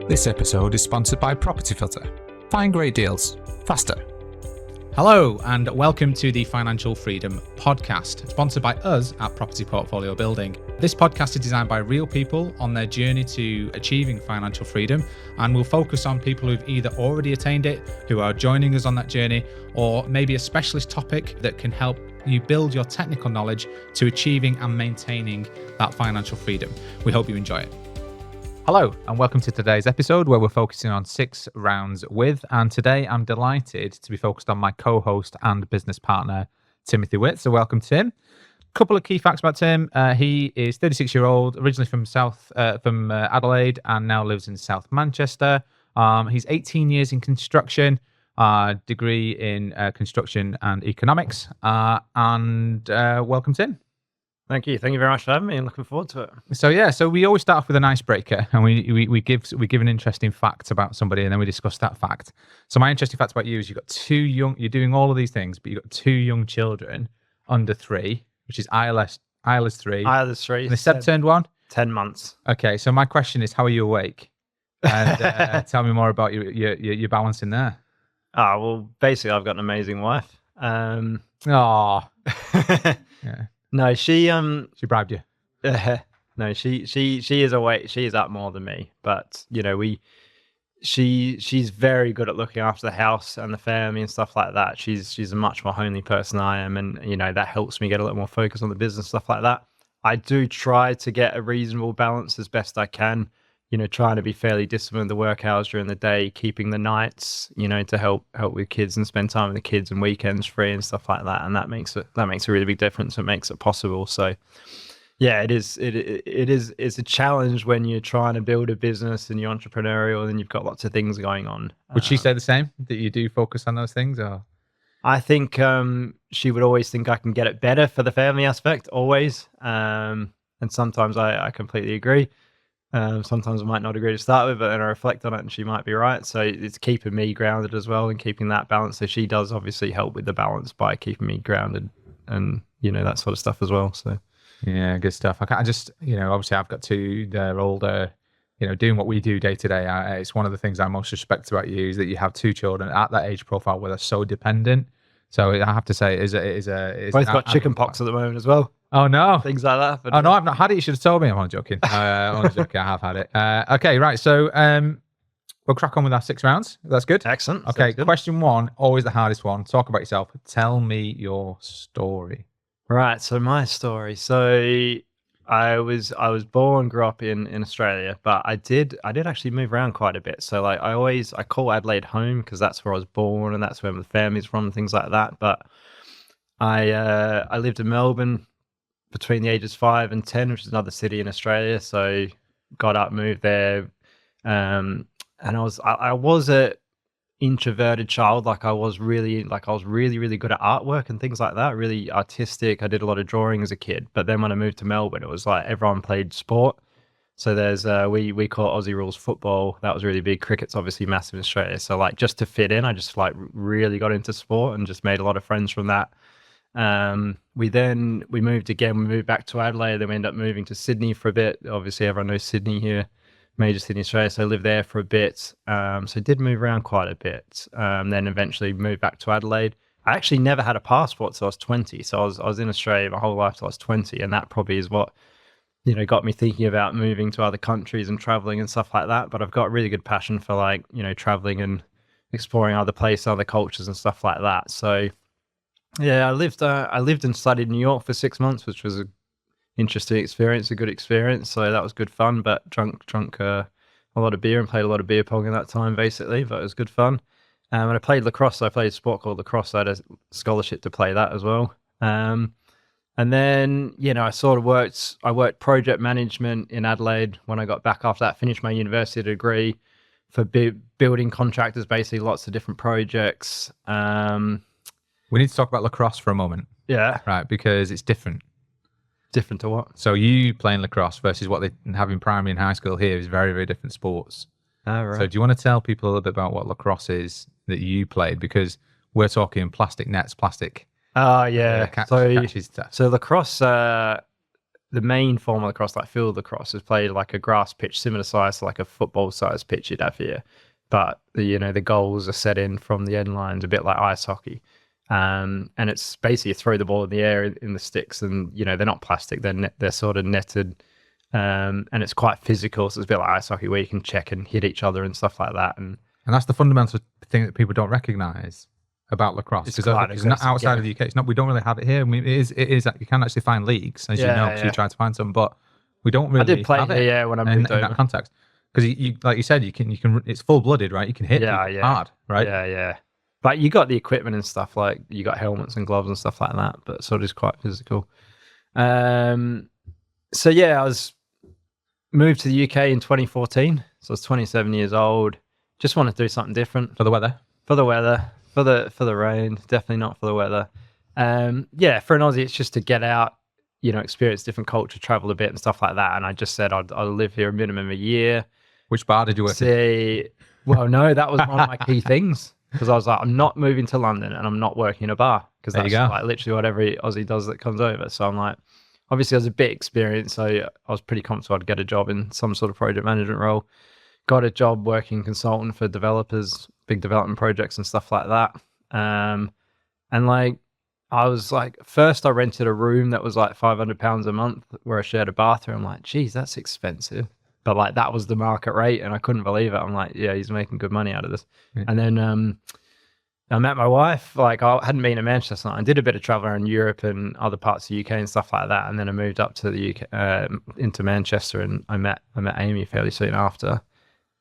This episode is sponsored by Property Filter. Find great deals faster. Hello and welcome to the Financial Freedom Podcast, sponsored by us at Property Portfolio Building. This podcast is designed by real people on their journey to achieving financial freedom, and we'll focus on people who've either already attained it, who are joining us on that journey, or maybe a specialist topic that can help you build your technical knowledge to achieving and maintaining that financial freedom. We hope you enjoy it. Hello and welcome to today's episode where we're focusing on 6 rounds with, and today I'm delighted to be focused on my co-host and business partner, Timothy Witt. So welcome, Tim. A couple of key facts about Tim. He is 36-year-old, originally from Adelaide, and now lives in South Manchester. He's 18 years in construction, degree in construction and economics, and welcome, Tim. Thank you. Thank you very much for having me. I'm looking forward to it. So we always start off with an icebreaker, and we give an interesting fact about somebody, and then we discuss that fact. So my interesting fact about you is you've got you're doing all of these things, but you've got 2 young children under 3, which is ILS 3. ILS 3. And the Seb turned 1? 10 months. Okay, so my question is, how are you awake? And tell me more about your balance in there. Well, basically, I've got an amazing wife. Yeah. No, she bribed you. No, she is awake. She is up more than me, but you know, she's very good at looking after the house and the family and stuff like that. She's a much more homely person than I am, and you know, that helps me get a little more focus on the business, stuff like that. I do try to get a reasonable balance as best I can, you know, trying to be fairly disciplined the work hours during the day, keeping the nights, you know, to help with kids and spend time with the kids and weekends free and stuff like that. And that makes a really big difference. It makes it possible. So yeah, it's a challenge when you're trying to build a business and you're entrepreneurial and you've got lots of things going on. Would she say the same, that you do focus on those things? Or I think she would always think I can get it better for the family aspect, always. And sometimes I completely agree. Sometimes I might not agree to start with, but then I reflect on it and she might be right. So it's keeping me grounded as well and keeping that balance. So she does obviously help with the balance by keeping me grounded and, you know, that sort of stuff as well. So yeah, good stuff. I just, you know, obviously I've got 2, they're older, you know, doing what we do day to day. It's one of the things I most respect about you is that you have 2 children at that age profile where they're so dependent. So I have to say, it is both got chicken pox at the moment as well. Oh no, things like that. But no, I've not had it. You should have told me. I'm only joking. I'm only joking. I have had it. Okay, right. So we'll crack on with our 6 rounds. That's good. Excellent. Okay, good. Question 1, always the hardest one. Talk about yourself. Tell me your story. Right. So my story. So I was born, grew up in Australia, but I did actually move around quite a bit. So like I call Adelaide home because that's where I was born and that's where the family's from and things like that. But I lived in Melbourne between the ages 5 and 10, which is another city in Australia. So got up, moved there. And I was a introverted child. I was really good at artwork and things like that, really artistic. I did a lot of drawing as a kid. But then when I moved to Melbourne, it was like everyone played sport. So there's we call it Aussie rules football. That was really big. Cricket's obviously massive in Australia. So like just to fit in, I just like really got into sport and just made a lot of friends from that. We moved back to Adelaide, then we ended up moving to Sydney for a bit. Obviously everyone knows Sydney here, major city in Australia, so I lived there for a bit. So I did move around quite a bit. Then eventually moved back to Adelaide. I actually never had a passport till I was 20, so I was in Australia my whole life till I was 20, and that probably is what, you know, got me thinking about moving to other countries and traveling and stuff like that. But I've got a really good passion for, like, you know, traveling and exploring other places, other cultures and stuff like that. So yeah, I lived and studied in New York for 6 months, which was an interesting experience, a good experience. So that was good fun, but drunk a lot of beer and played a lot of beer pong in that time, basically. But it was good fun. And I played lacrosse. So I played a sport called lacrosse. So I had a scholarship to play that as well. And then, you know, I worked project management in Adelaide when I got back after that, finished my university degree for building contractors, basically lots of different projects. We need to talk about lacrosse for a moment. Yeah. Right, because it's different. Different to what? So you playing lacrosse versus what they have in primary and high school here is very, very different sports. Right. So do you want to tell people a little bit about what lacrosse is that you played? Because we're talking plastic nets, plastic yeah. catches stuff. So lacrosse, the main form of lacrosse, like field lacrosse, is played like a grass pitch, similar size to like a football size pitch you'd have here. But the goals are set in from the end lines, a bit like ice hockey. And it's basically you throw the ball in the air in the sticks, and they're not plastic; they're sort of netted, and it's quite physical. So it's a bit like ice hockey where you can check and hit each other and stuff like that. And that's the fundamental thing that people don't recognise about lacrosse, because it's not outside of the UK. It's not. We don't really have it here. I mean, it is. You can actually find leagues, as you know, because we try to find some, but we don't really. I did play have it when I moved in that context, because you, like you said, you can. It's full blooded, right? You can hit people hard, right? Yeah. But you got the equipment and stuff, like you got helmets and gloves and stuff like that. But so it is quite physical. So yeah, I was moved to the UK in 2014. So I was 27 years old. Just wanted to do something different For the weather. For the rain, definitely not for the weather. Yeah, for an Aussie, it's just to get out, experience different culture, travel a bit and stuff like that. And I just said I'll live here a minimum a year. Which bar did you work in? Well, no, that was one of my key things, because I was like, I'm not moving to London and I'm not working in a bar, because that's like literally what every Aussie does that comes over. So I'm like, obviously I was a bit experienced, so I was pretty comfortable I'd get a job in some sort of project management role. Got a job working consultant for developers, big development projects and stuff like that. And like, I was like, first I rented a room that was like £500 a month where I shared a bathroom. I'm like, geez, that's expensive. But like, that was the market rate and I couldn't believe it. I'm like, yeah, he's making good money out of this. Yeah. And then I met my wife. Like, I hadn't been to Manchester. I did a bit of travel around Europe and other parts of the UK and stuff like that. And then I moved up to the UK, into Manchester, and I met Amy fairly soon after.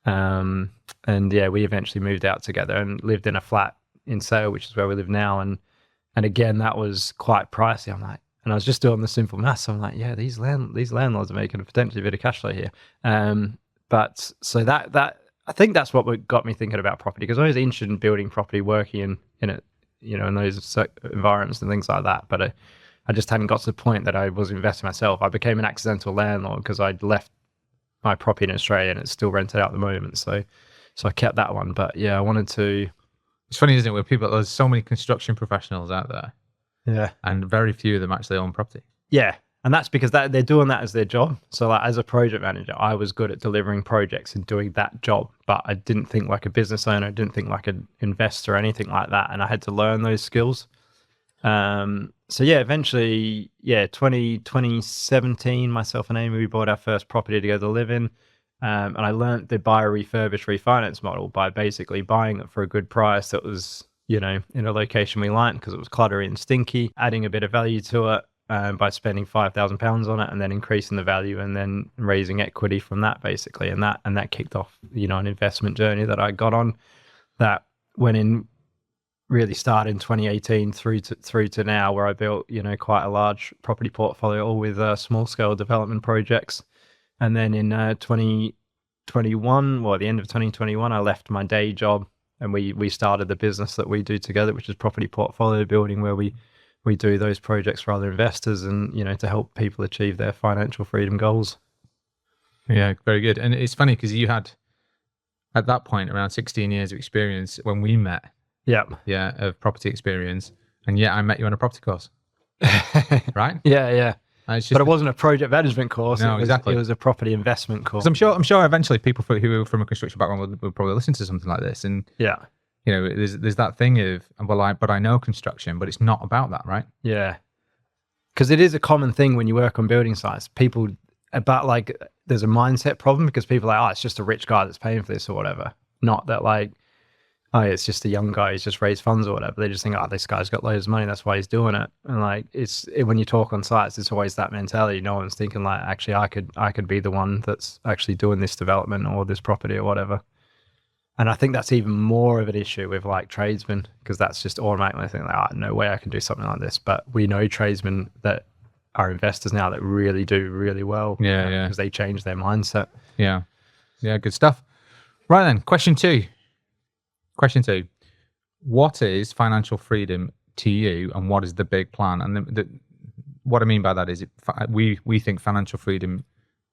And yeah, we eventually moved out together and lived in a flat in Sale, which is where we live now. And again, that was quite pricey. I'm like, and I was just doing the simple maths. I'm like, yeah, these landlords are making potentially a bit of cash flow here. But so that I think that's what got me thinking about property, because I was interested in building property, working in it, in those environments and things like that. But I just hadn't got to the point that I was investing myself. I became an accidental landlord because I'd left my property in Australia and it's still rented out at the moment. So I kept that one. But yeah, I wanted to. It's funny, isn't it? Where there's so many construction professionals out there. Yeah. And very few of them actually own property. Yeah. And that's because they're doing that as their job. So like, as a project manager, I was good at delivering projects and doing that job, but I didn't think like a business owner, I didn't think like an investor or anything like that. And I had to learn those skills. So yeah, eventually, 2017, myself and Amy, we bought our first property together to live in. And I learned the buy, refurbish, refinance model by basically buying it for a good price that was, in a location we liked because it was cluttery and stinky, adding a bit of value to it by spending £5,000 on it, and then increasing the value and then raising equity from that, basically. And that kicked off, an investment journey that I got on that went in, really started in 2018 through to now, where I built, quite a large property portfolio, all with small scale development projects. And then in 2021, the end of 2021, I left my day job and we started the business that we do together, which is property portfolio building, where we do those projects for other investors and, to help people achieve their financial freedom goals. Yeah, very good. And it's funny because you had, at that point, around 16 years of experience when we met. Yeah. Yeah, of property experience. And yet I met you on a property course. Right? Yeah. But it wasn't a project management course. No, exactly. It was a property investment course. I'm sure eventually people who are from a construction background will probably listen to something like this. And yeah, there's that thing of, but I know construction, but it's not about that, right? Yeah, because it is a common thing when you work on building sites. People about like there's a mindset problem because people are like, it's just a rich guy that's paying for this or whatever. Not that like, it's just a young guy who's just raised funds or whatever. They just think, this guy's got loads of money, that's why he's doing it. And like, when you talk on sites, it's always that mentality. No one's thinking like, actually, I could be the one that's actually doing this development or this property or whatever. And I think that's even more of an issue with like tradesmen, because that's just automatically thinking like, no way I can do something like this. But we know tradesmen that are investors now that really do really well. Yeah. Because they change their mindset. Yeah, good stuff. Right then, Question two. What is financial freedom to you, and what is the big plan? And what I mean by that is we think financial freedom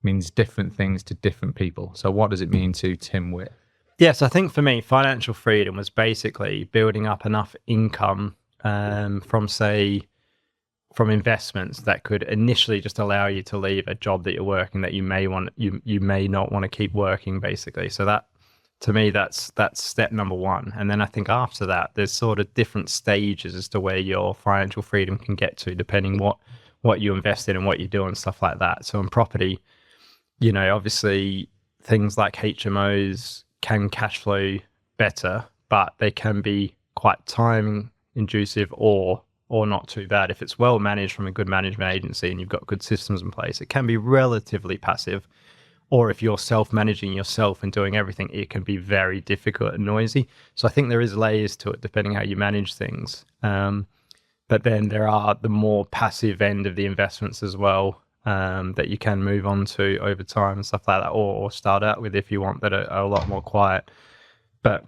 means different things to different people. So what does it mean to Tim Witt? Yes, I think for me, financial freedom was basically building up enough income from, say, from investments that could initially just allow you to leave a job that you're working that you may not want to keep working, basically. So that, to me, that's step number one. And then I think after that, there's sort of different stages as to where your financial freedom can get to, depending what you invest in and what you do and stuff like that. So in property, obviously things like HMOs can cash flow better, but they can be quite time inducive or not too bad. If it's well managed from a good management agency and you've got good systems in place, it can be relatively passive. Or if you're self-managing yourself and doing everything, it can be very difficult and noisy. So I think there is layers to it depending how you manage things. But then there are the more passive end of the investments as well, that you can move on to over time and stuff like that, or start out with if you want, that are a lot more quiet. But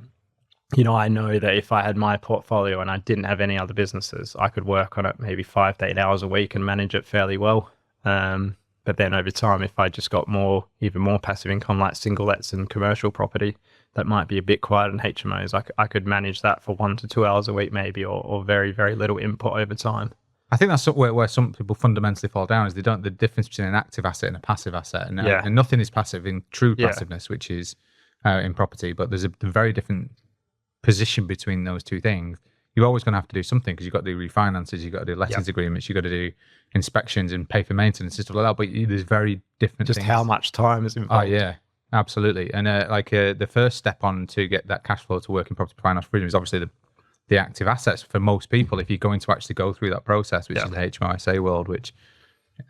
I know that if I had my portfolio and I didn't have any other businesses, I could work on it maybe 5 to 8 hours a week and manage it fairly well. But then over time, if I just got even more passive income, like single lets and commercial property, that might be a bit quiet in HMOs, I could manage that for 1 to 2 hours a week maybe, or very, very little input over time. I think that's where some people fundamentally fall down, is the difference between an active asset and a passive asset. And nothing is passive in true passiveness, which is in property, but there's a very different position between those two things. You're always going to have to do something, because you've got to do refinances, you've got to do lettings agreements, you've got to do inspections and pay for maintenance and stuff like that. But there's very different just things. How much time is involved. Oh, yeah, absolutely. And the first step on to get that cash flow to work in property financial freedom is obviously the active assets for most people, if you're going to actually go through that process, which is the HMISA world, which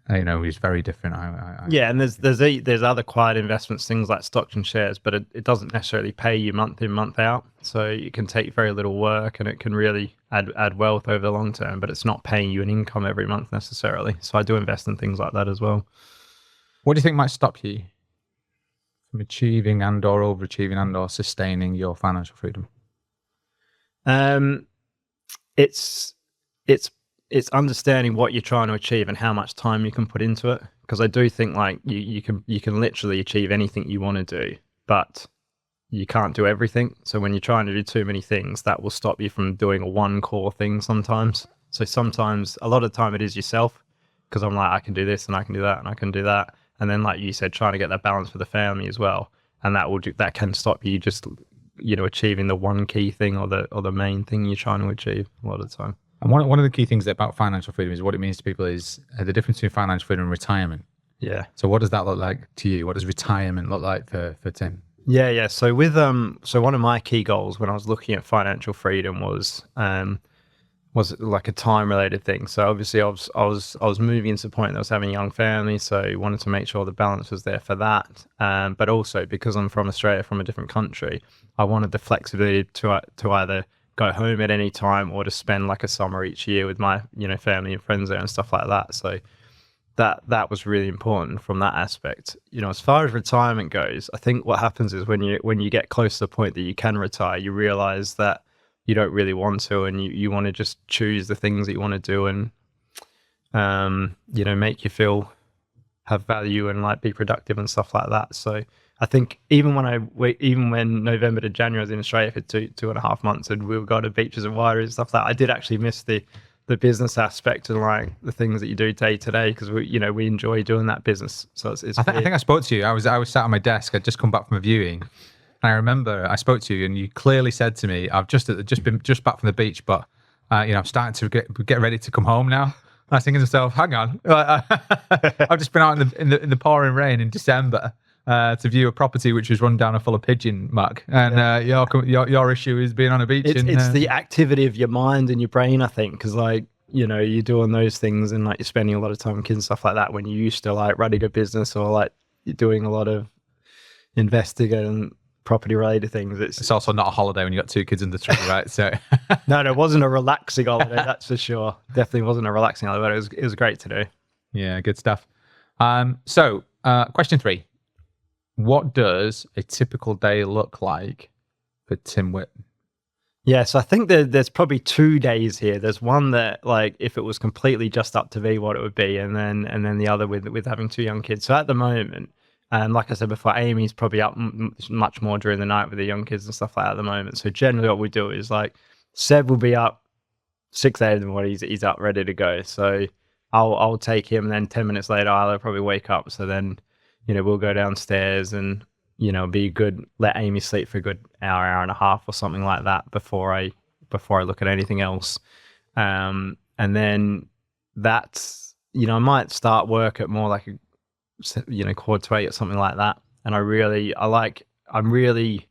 is very different. And there's other quiet investments, things like stocks and shares, but it doesn't necessarily pay you month in, month out. So it can take very little work, and it can really add wealth over the long term, but it's not paying you an income every month necessarily. So I do invest in things like that as well. What do you think might stop you from achieving and or overachieving and or sustaining your financial freedom? It's understanding what you're trying to achieve and how much time you can put into it. Because I do think like you can literally achieve anything you want to do, but you can't do everything. So when you're trying to do too many things, that will stop you from doing one core thing sometimes. So sometimes, a lot of the time, it is yourself, because I'm like, I can do this and I can do that and I can do that. And then, like you said, trying to get that balance for the family as well. And that can stop you just achieving the one key thing or the main thing you're trying to achieve a lot of the time. And one of the key things about financial freedom is what it means to people is the difference between financial freedom and retirement. Yeah. So what does that look like to you? What does retirement look like for Tim? Yeah. So with one of my key goals when I was looking at financial freedom was like a time related thing. So obviously I was moving to the point that I was having a young family, so I wanted to make sure the balance was there for that. But also because I'm from Australia, from a different country, I wanted the flexibility to either go home at any time or to spend like a summer each year with my family and friends there and stuff like that. So that was really important from that aspect. As far as retirement goes, I think what happens is when you get close to the point that you can retire, you realize that you don't really want to, and you want to just choose the things that you want to do and make you have value and like be productive and stuff like that. So I think even when November to January I was in Australia for 2.5 months and we were going to beaches and wineries and stuff like that, I did actually miss the business aspect and like the things that you do day to day, because we enjoy doing that business. So it's I think I spoke to you. I was sat on my desk. I'd just come back from a viewing, and I remember I spoke to you, and you clearly said to me, "I've just been back from the beach, but I'm starting to get ready to come home now." And I was thinking to myself, "Hang on, I've just been out in the pouring rain in December to view a property which was run down and full of pigeon muck, and your issue is being on a beach." It's the activity of your mind and your brain, I think, because you're doing those things and like you're spending a lot of time with kids and stuff like that when you used to like running a business or like you're doing a lot of investing and property related things. It's also not a holiday when you got 2 kids under 3, right? So no, it wasn't a relaxing holiday, that's for sure. Definitely wasn't a relaxing holiday, but it was great to do. Yeah, good stuff. So question 3. What does a typical day look like for Tim Witt? Yeah, so I think there's probably 2 days here. There's one that, like, if it was completely just up to me, what it would be, and then the other with having 2 young kids. So at the moment, like I said before, Amy's probably up much more during the night with the young kids and stuff like that at the moment. So generally what we do is like Seb will be up 6 a.m. in the morning. He's up ready to go. So I'll take him, and then 10 minutes later I'll probably wake up. So then, we'll go downstairs and, be good, let Amy sleep for a good hour and a half or something like that before I look at anything else. And then that's, I might start work at more like a 7:45 or something like that. And I'm really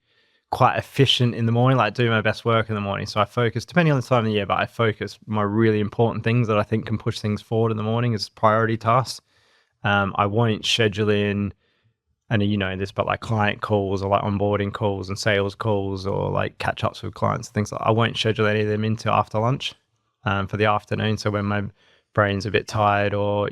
quite efficient in the morning, like doing my best work in the morning. So I focus, depending on the time of the year, but I focus my really important things that I think can push things forward in the morning as priority tasks. I won't schedule in, and you know this, but like client calls or like onboarding calls and sales calls or like catch ups with clients and things like that. I won't schedule any of them into after lunch for the afternoon. So when my brain's a bit tired or,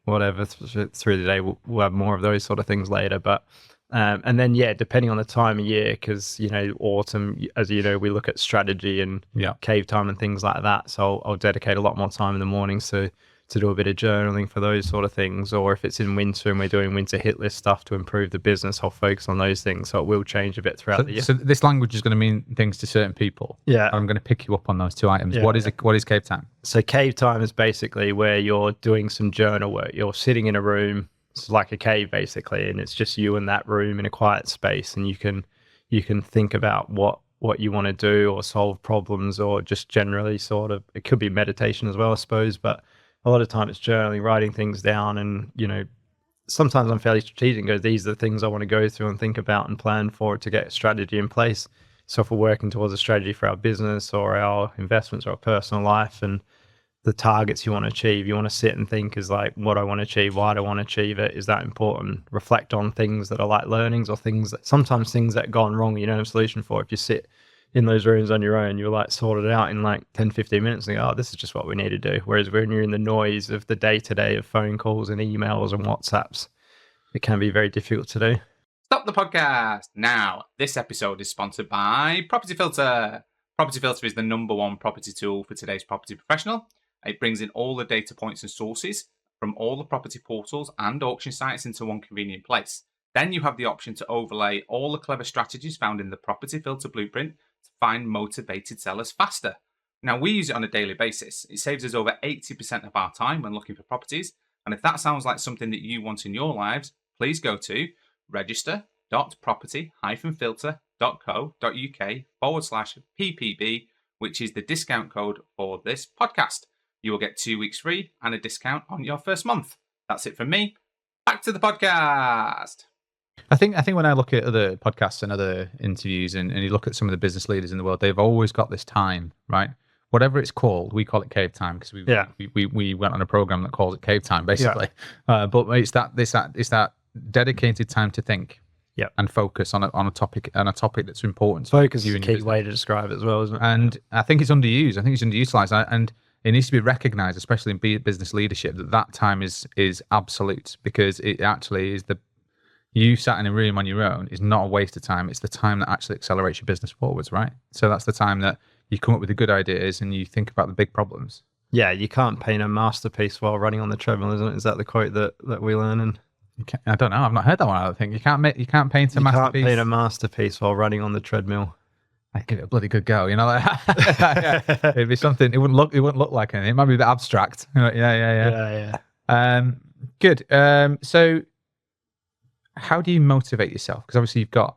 whatever through the day, we'll have more of those sort of things later. But and then, depending on the time of year, because, autumn, as you know, we look at strategy and cave time and things like that. So I'll dedicate a lot more time in the mornings to do a bit of journaling for those sort of things. Or if it's in winter and we're doing winter hit list stuff to improve the business, I'll focus on those things. So it will change a bit throughout the year. So this language is going to mean things to certain people. Yeah. I'm going to pick you up on those two items. What is cave time? So cave time is basically where you're doing some journal work. You're sitting in a room. It's like a cave basically, and it's just you in that room in a quiet space, and you can think about what you want to do or solve problems, or just generally sort of, it could be meditation as well, I suppose, but a lot of time it's journaling, writing things down. And sometimes I'm fairly strategic and go, these are the things I want to go through and think about and plan for to get a strategy in place. So if we're working towards a strategy for our business or our investments or our personal life and the targets you want to achieve, you want to sit and think, is like, what I want to achieve, why do I want to achieve it, is that important? Reflect on things that are like learnings or things that have gone wrong you don't have a solution for. If you sit in those rooms on your own, you'll like sort it out in like 10-15 minutes and go, oh, this is just what we need to do. Whereas when you're in the noise of the day-to-day of phone calls and emails and WhatsApps, it can be very difficult to do. Stop the podcast now. This episode is sponsored by Property Filter. Property Filter is the #1 property tool for today's property professional. It brings in all the data points and sources from all the property portals and auction sites into one convenient place. Then you have the option to overlay all the clever strategies found in the Property Filter blueprint to find motivated sellers faster. Now, we use it on a daily basis. It saves us over 80% of our time when looking for properties. And if that sounds like something that you want in your lives, please go to register.property-filter.co.uk/PPB, which is the discount code for this podcast. You will get 2 weeks free and a discount on your first month. That's it from me. Back to the podcast. I think when I look at other podcasts and other interviews and you look at some of the business leaders in the world, they've always got this time, right? Whatever it's called, we call it cave time because we went on a program that calls it cave time, basically. But it's that dedicated time to think and focus on a topic that's important. Focus is a key way to describe it as well, isn't it? And I think it's underused. I think it's underutilized. And it needs to be recognized, especially in business leadership, that time is absolute, because it actually is you sat in a room on your own is not a waste of time. It's the time that actually accelerates your business forwards, right? So that's the time that you come up with the good ideas and you think about the big problems. Yeah, you can't paint a masterpiece while running on the treadmill, isn't it? Is that the quote that we learn? And I don't know. I've not heard that one. I don't think you can't paint a masterpiece. You can't paint a masterpiece while running on the treadmill. I'd give it a bloody good go, It'd be something. It wouldn't look like anything. It might be a bit abstract. Yeah. Good. So, how do you motivate yourself? Because obviously you've got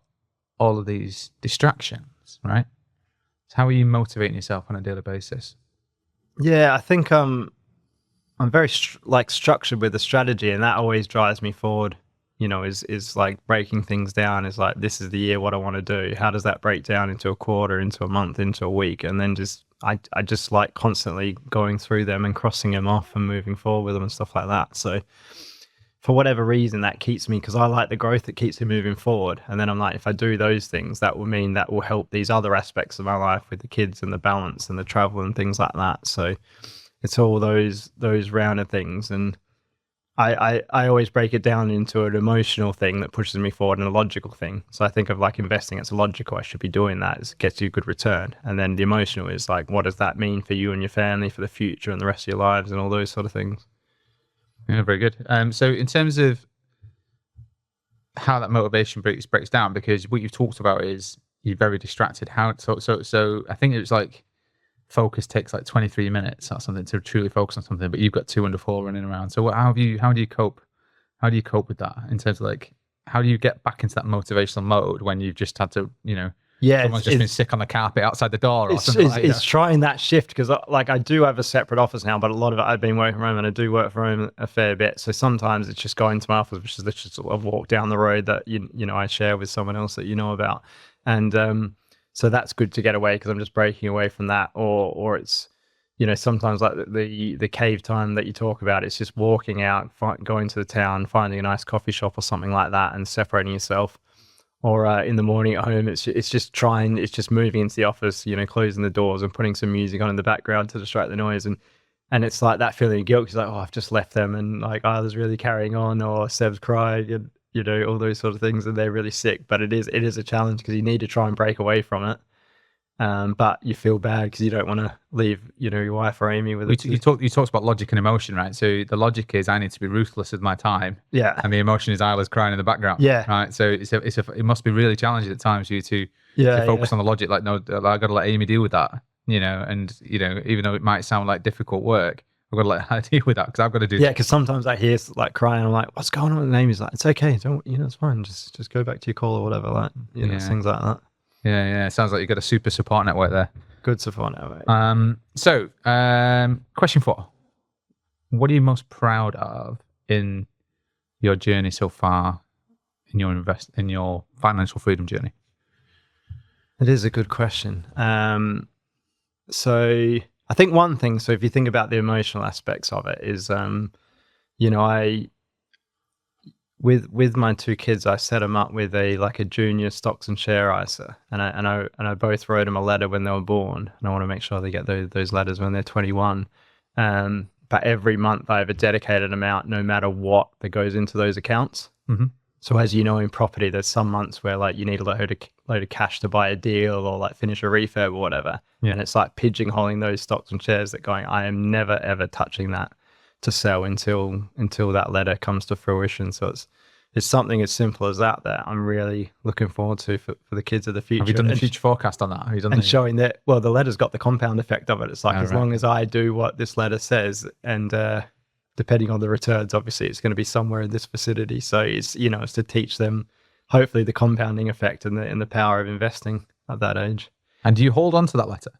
all of these distractions, right? So how are you motivating yourself on a daily basis? Yeah, I think I'm very structured with the strategy, and that always drives me forward. Is like breaking things down. Is like, this is the year, what I want to do. How does that break down into a quarter, into a month, into a week? And then I just like constantly going through them and crossing them off and moving forward with them and stuff like that. So for whatever reason, that keeps me, because I like the growth that keeps me moving forward. And then I'm like, if I do those things, that will mean that will help these other aspects of my life with the kids and the balance and the travel and things like that. So it's all those rounded things. And I always break it down into an emotional thing that pushes me forward and a logical thing. So I think of like investing as a logical, I should be doing that, it gets you a good return. And then the emotional is like, what does that mean for you and your family, for the future and the rest of your lives and all those sort of things. Yeah, very good. So in terms of how that motivation breaks down, because what you've talked about is you're very distracted. So I think it was like focus takes like 23 minutes or something to truly focus on something, but you've got 2 under 4 running around. So how do you cope? How do you cope with that in terms of like, how do you get back into that motivational mode when you've just had to, someone's just been sick on the carpet outside the door or something like that? It's trying that shift because I do have a separate office now, but a lot of it I've been working from home and I do work from home a fair bit. So sometimes it's just going to my office, which is literally sort of walk down the road that, I share with someone else that you know about. And so that's good to get away because I'm just breaking away from that. Or it's, sometimes like the cave time that you talk about, it's just walking out, going to the town, finding a nice coffee shop or something like that and separating yourself. Or in the morning at home, it's just moving into the office, closing the doors and putting some music on in the background to distract the noise. And it's like that feeling of guilt because like, oh, I've just left them and like others really carrying on, or Seb's cried, all those sort of things, and they're really sick. But it is a challenge because you need to try and break away from it. But you feel bad because you don't want to leave, your wife or Amy with it. You talked about logic and emotion, right? So the logic is I need to be ruthless with my time. Yeah. And the emotion is Isla's crying in the background. Yeah. Right. So it must be really challenging at times for you to focus on the logic. Like, no, I got to let Amy deal with that, and, even though it might sound like difficult work, I've got to let her deal with that because I've got to do Yeah, because sometimes I hear like crying. I'm like, what's going on? And Amy's like, it's okay. Don't, it's fine. Just go back to your call or whatever. Like, things like that. Yeah. It sounds like you've got a super support network there. Good support network. So, question 4. What are you most proud of in your journey so far in your financial freedom journey? It is a good question. So I think one thing, so if you think about the emotional aspects of it is, with my 2 kids, I set them up with a junior stocks and share ISA, and I both wrote them a letter when they were born, and I want to make sure they get those letters when they're 21. But every month I have a dedicated amount, no matter what, that goes into those accounts. Mm-hmm. So as you know, in property, there's some months where like you need a load of cash to buy a deal or like finish a refurb or whatever, and it's like pigeonholing those stocks and shares that going, I am never ever touching that to sell until that letter comes to fruition. So it's something as simple as that I'm really looking forward to for the kids of the future. Have you done the future forecast on that? Have you done showing that, well, the letter's got the compound effect of it. It's like, as long as I do what this letter says, and depending on the returns, obviously it's going to be somewhere in this vicinity. So it's, it's to teach them hopefully the compounding effect and the power of investing at that age. And do you hold on to that letter?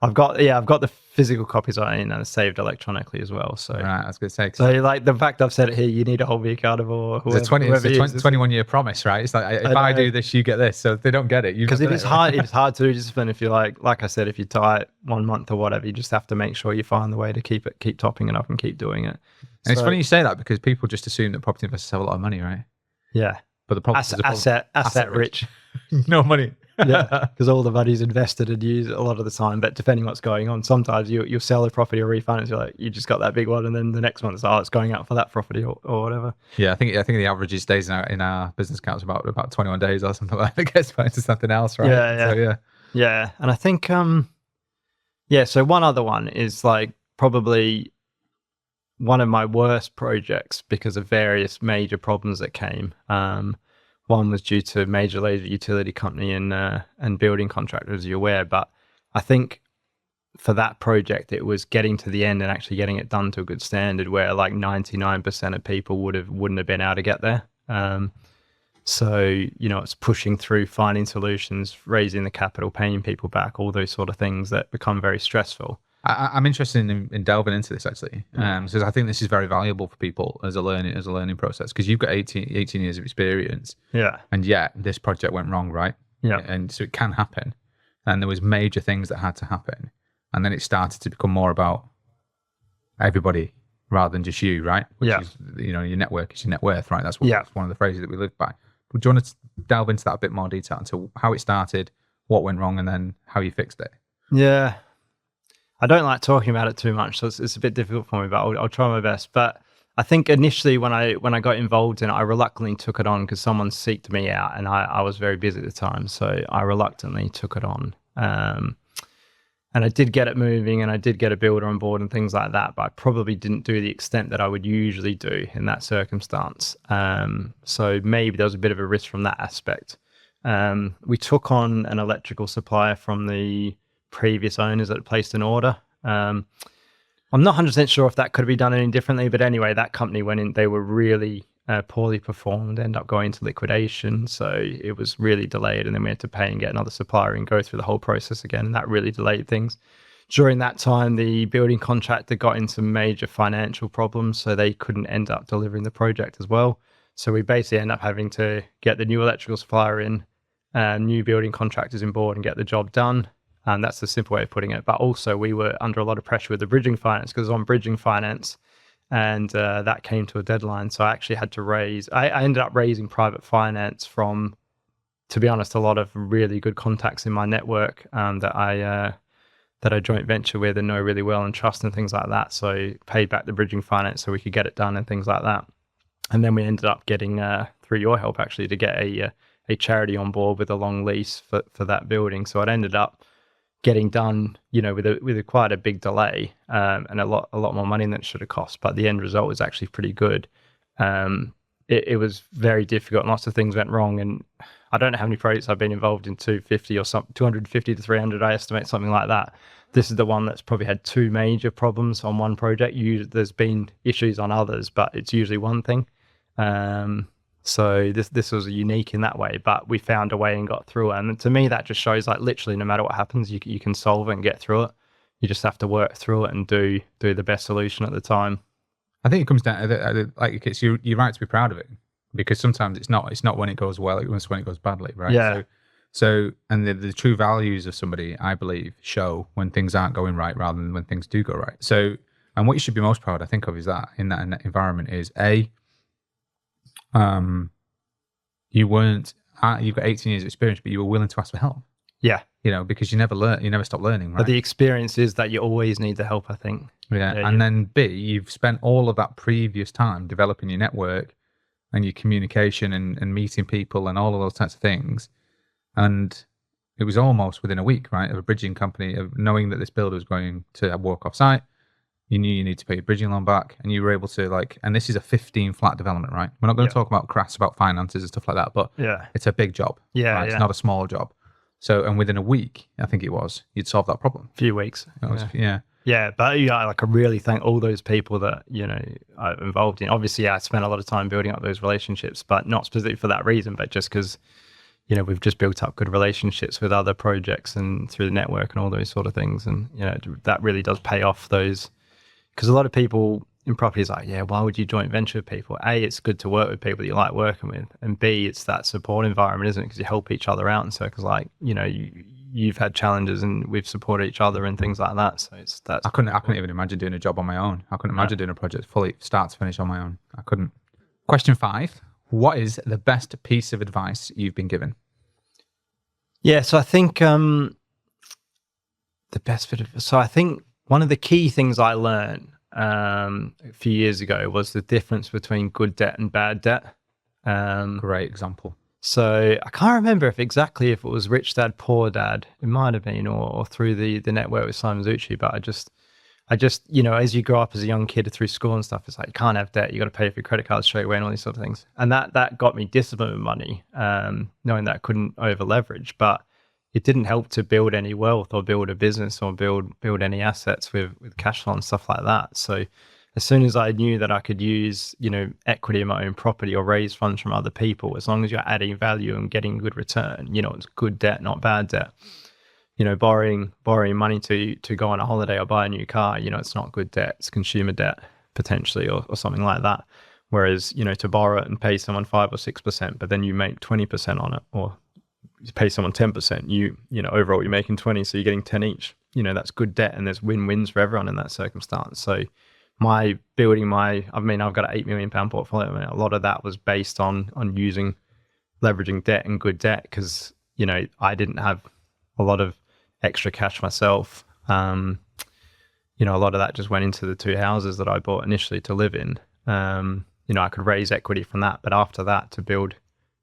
I've got the physical copies on it and it's saved electronically as well. So right, I was going to say. So like the fact I've said it here, you need to hold me accountable. Or whoever, it's a 21-year promise, right? It's like, if I do this, you get this. So if they don't get it, because it is hard. It's hard to do discipline if you like I said, if you tie it 1 month or whatever, you just have to make sure you find the way to keep topping it up and keep doing it. And it's funny you say that because people just assume that property investors have a lot of money, right? Yeah. But the problem is asset rich. No money. Yeah, because all the money's invested and used a lot of the time. But depending what's going on, sometimes you'll sell a property or refinance. You're like, you just got that big one, and then the next one is it's going out for that property or whatever. Yeah, I think the average stays in our business accounts about 21 days or something like that. It gets put into something else, right? Yeah. And I think So one other one is like probably one of my worst projects because of various major problems that came. One was due to major utility company and building contractor, as you're aware. But I think for that project, it was getting to the end and actually getting it done to a good standard where like 99% of people wouldn't have been able to get there. So, it's pushing through, finding solutions, raising the capital, paying people back, all those sort of things that become very stressful. I'm interested in delving into this actually, because I think this is very valuable for people as a learning process. Because you've got 18 years of experience, and yet this project went wrong, right? Yeah, and so it can happen, and there was major things that had to happen, and then it started to become more about everybody rather than just you, right? Which is, your network is your net worth, right? That's one of the phrases that we live by. But do you want to delve into that a bit more detail into how it started, what went wrong, and then how you fixed it? Yeah. I don't like talking about it too much, so it's a bit difficult for me, but I'll try my best. But I think initially when I got involved in it, I reluctantly took it on because someone seeked me out and I was very busy at the time. So I reluctantly took it on. And I did get it moving and I did get a builder on board and things like that, but I probably didn't do the extent that I would usually do in that circumstance. So maybe there was a bit of a risk from that aspect. We took on an electrical supplier from the previous owners that had placed an order. I'm not 100% sure if that could be done any differently, but anyway, that company went in. They were really poorly performed, ended up going into liquidation. So it was really delayed. And then we had to pay and get another supplier and go through the whole process again. And that really delayed things. During that time, the building contractor got into major financial problems, so they couldn't end up delivering the project as well. So we basically end up having to get the new electrical supplier in, new building contractors in board and get the job done. And that's the simple way of putting it. But also we were under a lot of pressure with the bridging finance because on bridging finance, and that came to a deadline. So I actually had to I ended up raising private finance from, to be honest, a lot of really good contacts in my network that I joint venture with and know really well and trust and things like that. So paid back the bridging finance so we could get it done and things like that. And then we ended up getting, through your help actually, to get a charity on board with a long lease for that building. So it ended up getting done, with quite a big delay and a lot more money than it should have cost. But the end result was actually pretty good. It was very difficult. Lots of things went wrong. And I don't know how many projects I've been involved in, 250 or something, 250 to 300, I estimate, something like that. This is the one that's probably had two major problems on one project. There's been issues on others, but it's usually one thing. So this was unique in that way, but we found a way and got through it. And to me, that just shows like literally no matter what happens, you can solve it and get through it. You just have to work through it and do the best solution at the time. I think it comes down to like you're right to be proud of it, because sometimes it's not when it goes well, it's when it goes badly, right? Yeah. So and the true values of somebody, I believe, show when things aren't going right rather than when things do go right. So, and what you should be most proud, I think, of is that in that environment is you've got 18 years of experience, but you were willing to ask for help. Yeah. Because you never stop learning, right? But the experience is that you always need the help, I think. Yeah. And then B, you've spent all of that previous time developing your network and your communication and meeting people and all of those types of things. And it was almost within a week, right, of a bridging company, of knowing that this builder was going to walk off site. You knew you need to pay your bridging loan back, and you were able to and this is a 15 flat development, right? We're not going to talk about crass about finances and stuff like that, but it's a big job. Yeah, right? It's not a small job. So, and within a week, I think it was, you'd solve that problem. A few weeks. Yeah, but I really thank all those people that I'm involved in. Obviously, I spent a lot of time building up those relationships, but not specifically for that reason, but just because we've just built up good relationships with other projects and through the network and all those sort of things, and that really does pay off those. Because a lot of people in property is like, why would you joint venture with people? A, it's good to work with people that you like working with, and B, it's that support environment, isn't it? Because you help each other out in circles. Like you've had challenges and we've supported each other and things like that. So I couldn't even imagine doing a job on my own. I couldn't imagine doing a project fully start to finish on my own. I couldn't. Question 5: what is the best piece of advice you've been given? Yeah, so I think I think one of the key things I learned a few years ago was the difference between good debt and bad debt. Great example. So I can't remember if it was Rich Dad, Poor Dad. It might have been, or through the network with Simon Zucci. But I just as you grow up as a young kid through school and stuff, it's like you can't have debt. You got to pay for your credit cards straight away and all these sort of things. And that got me disciplined with money, knowing that I couldn't over leverage, but it didn't help to build any wealth or build a business or build any assets with cash flow and stuff like that. So as soon as I knew that I could use, equity in my own property or raise funds from other people, as long as you're adding value and getting good return, it's good debt, not bad debt. Borrowing money to go on a holiday or buy a new car, it's not good debt. It's consumer debt potentially or something like that. Whereas, to borrow it and pay someone 5 or 6%, but then you make 20% on it, or you pay someone 10%, overall you're making 20, so you're getting 10 each. That's good debt, and there's win-wins for everyone in that circumstance. So I've got an £8 million portfolio. I mean, a lot of that was based on leveraging debt and good debt, because I didn't have a lot of extra cash myself. A lot of that just went into the 2 houses that I bought initially to live in. I could raise equity from that, but after that, to build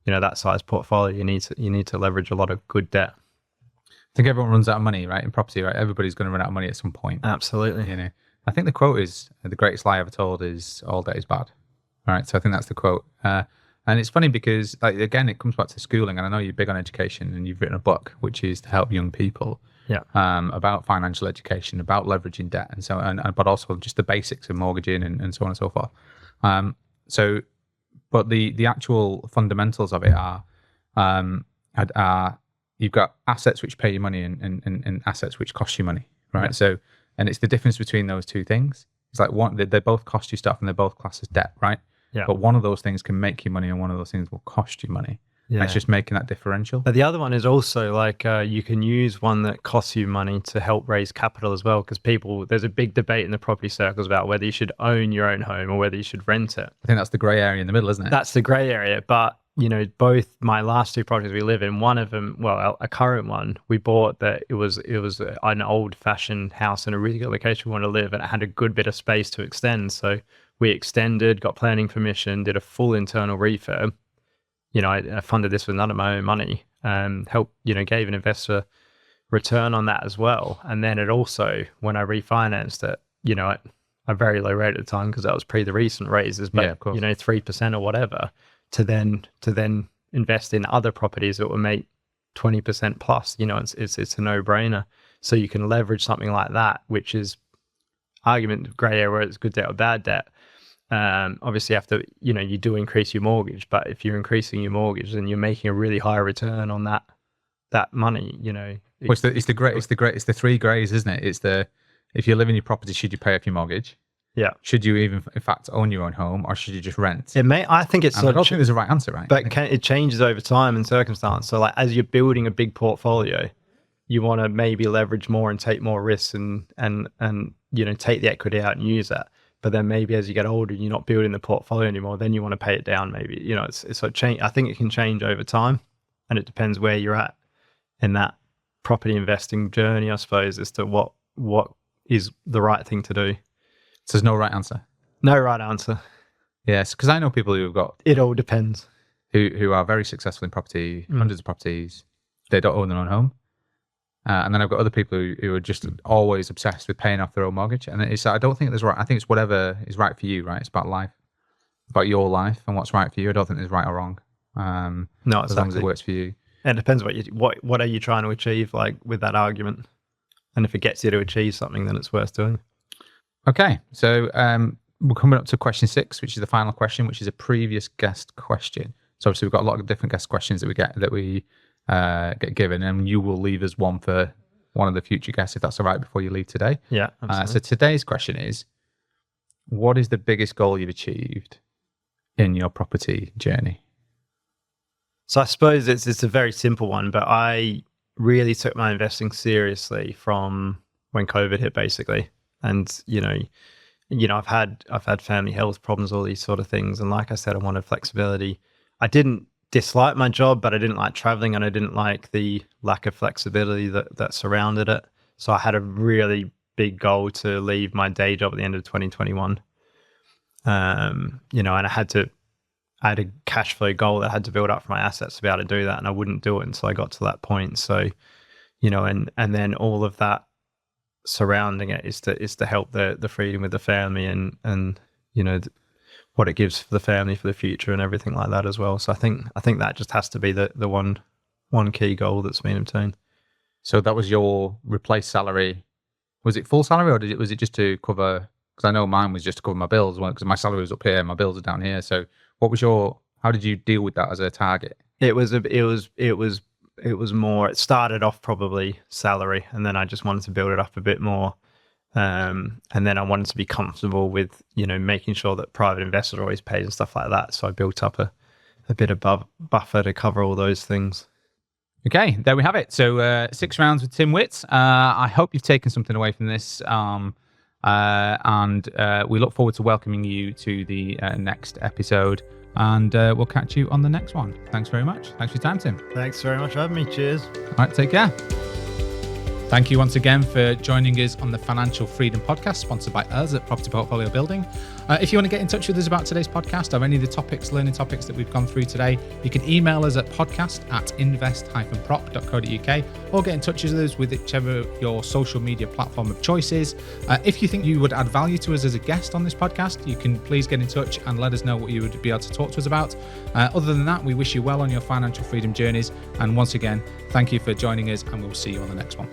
that size portfolio, you need to leverage a lot of good debt. I think everyone runs out of money, right? In property, right? Everybody's going to run out of money at some point. Absolutely. I think the quote is, the greatest lie ever told is all debt is bad. All right. So I think that's the quote. And it's funny because, again, it comes back to schooling. And I know you're big on education and you've written a book, which is to help young people. about financial education, about leveraging debt, and so on, but also just the basics of mortgaging and so on and so forth. But the actual fundamentals of it are you've got assets which pay you money and assets which cost you money, right? Yeah. So, and it's the difference between those two things. It's like they both cost you stuff and they're both classed as debt, right? Yeah. But one of those things can make you money and one of those things will cost you money. Yeah. And it's just making that differential. But the other one is also like you can use one that costs you money to help raise capital as well, because there's a big debate in the property circles about whether you should own your own home or whether you should rent it. I think that's the grey area in the middle, isn't it? That's the grey area. But, both my last two properties we live in, one of them, well, a current one, we bought that it was an old-fashioned house in a really good location we wanted to live, and it had a good bit of space to extend. So we extended, got planning permission, did a full internal refurb. I funded this with none of my own money, helped, gave an investor return on that as well. And then it also, when I refinanced it, at a very low rate at the time, because that was pre the recent raises, but, yeah, of course. 3% or whatever, to then invest in other properties that will make 20% plus, it's a no brainer. So you can leverage something like that, which is argument gray area where it's good debt or bad debt. Obviously after, you do increase your mortgage, but if you're increasing your mortgage and you're making a really high return on that money, Well, it's the three grays, isn't it? It's if you live in your property, should you pay off your mortgage? Yeah. Should you even, in fact, own your own home, or should you just rent? I think it's. I don't think there's a right answer, right? But it changes over time and circumstance. So, like, as you're building a big portfolio, you want to maybe leverage more and take more risks and take the equity out and use that. But then maybe as you get older, you're not building the portfolio anymore. Then you want to pay it down. Maybe it's a change. I think it can change over time, and it depends where you're at in that property investing journey, I suppose, as to what is the right thing to do. So there's no right answer. No right answer. Yes, because I know people who have got. It all depends. Who are very successful in property, hundreds of properties. They don't own their own home. And then I've got other people who are just always obsessed with paying off their own mortgage. And I don't think there's right. I think it's whatever is right for you, right? It's about life, about your life and what's right for you. I don't think there's right or wrong. No, as long as it works for you. And it depends what are you trying to achieve, like with that argument. And if it gets you to achieve something, then it's worth doing. Okay, so we're coming up to question 6, which is the final question, which is a previous guest question. So obviously we've got a lot of different guest questions that we get given, and you will leave us one for one of the future guests, if that's all right, before you leave today. Yeah, absolutely. So today's question is, what is the biggest goal you've achieved in your property journey? So I suppose it's a very simple one, but I really took my investing seriously from when COVID hit, basically. And I've had family health problems, all these sort of things, and like I said, I wanted flexibility. I didn't dislike my job, but I didn't like traveling, and I didn't like the lack of flexibility that surrounded it. So I had a really big goal to leave my day job at the end of 2021. And I had a cash flow goal that I had to build up for my assets to be able to do that, and I wouldn't do it until I got to that point. So, and then all of that surrounding it is to help the freedom with the family and what it gives for the family for the future and everything like that as well. So I think that just has to be the one key goal that's been obtained. So that was your replaced salary. Was it full salary, or was it just to cover? Because I know mine was just to cover my bills. Because my salary was up here, my bills are down here. So how did you deal with that as a target? It was more, it started off probably salary, and then I just wanted to build it up a bit more. And then I wanted to be comfortable with, making sure that private investor always pays and stuff like that. So I built up a bit of buffer to cover all those things. Okay, there we have it. So 6 rounds with Tim Witt. I hope you've taken something away from this. And we look forward to welcoming you to the next episode. And we'll catch you on the next one. Thanks very much. Thanks for your time, Tim. Thanks very much for having me. Cheers. All right, take care. Thank you once again for joining us on the Financial Freedom Podcast, sponsored by us at Property Portfolio Building. If you want to get in touch with us about today's podcast or any of the learning topics that we've gone through today, you can email us at podcast@invest-prop.co.uk or get in touch with us with whichever your social media platform of choice is. If you think you would add value to us as a guest on this podcast, you can please get in touch and let us know what you would be able to talk to us about. Other than that, we wish you well on your financial freedom journeys. And once again, thank you for joining us, and we'll see you on the next one.